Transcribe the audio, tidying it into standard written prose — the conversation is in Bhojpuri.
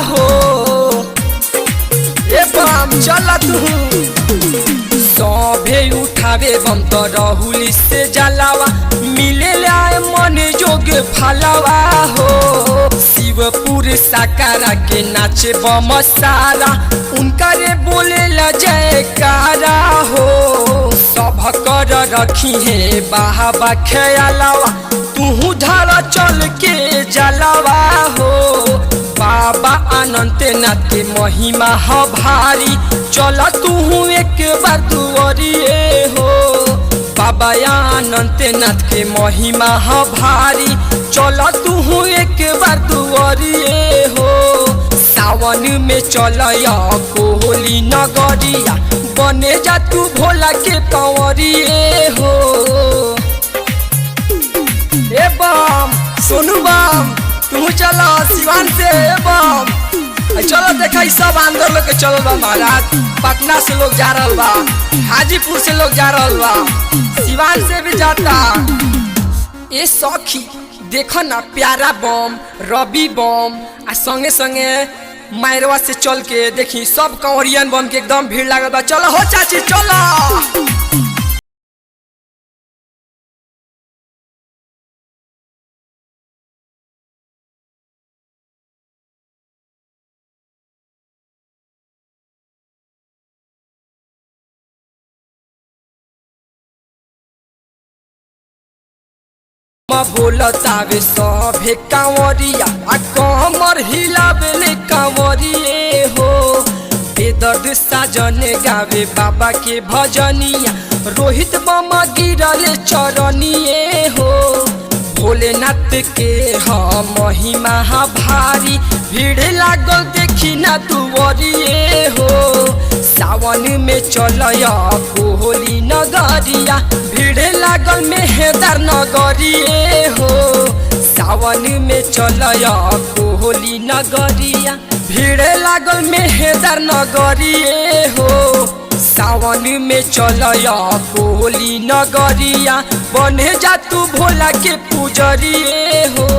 हो। ए बम चल तू सभे उठावे बम तो राहुल से जलावा मिले लाए मन जोग फलावा हो। शिवपुर साकारा के नाचे बम सारा उनका रे बोले ला जयकारा हो। सब कर रखी है बाबा ख्यालावा तू धारा चल के जलावा हो। बाबा अनंत नाथ के महिमा ह भारी चल तू एक बार दुआरिए हो। बाबा अनंत नाथ के महिमा ह भारी चल तू एक बार दुआरिए हो। सावन में चल कोहली नगरिया बने जा तू भोला के कंवरिए हो। ए बम सोनू बम तू चलो सिवान से बम चलो देखा सब आंदोलन लोग के चल बा महाराज। पटना से लोग जा रहा बा, हाजीपुर से लोग जा रहा बा, सिवान से भी जाता। ये सखी देखो ना प्यारा बम रवि बम आ संगे संगे मायरवा से चल के देखी सब कंवरियन बम के एकदम भीड़ लागल बा। चलो हो चाची चलो। बोलतावे सभे कांवरिया आ कमर हिलावेले कांवरिए हो। बेदर्द साजन गावे बाबा के भजनिया रोहित बम गिरले चरनिए हो। भोलेनाथ के हम महिमा भारी भीड़ लागल देखी ना दुआरिए हो। सावन में चल कोहली नगरिया भीड़ लागल मेहदार नगरिए हो। सावन में चल कोहली नगरिया भीड़ लागल मेहदार नगरिए हो। सावन में चल कोहली नगरिया बने जा तू भोला के पुजरिए हो।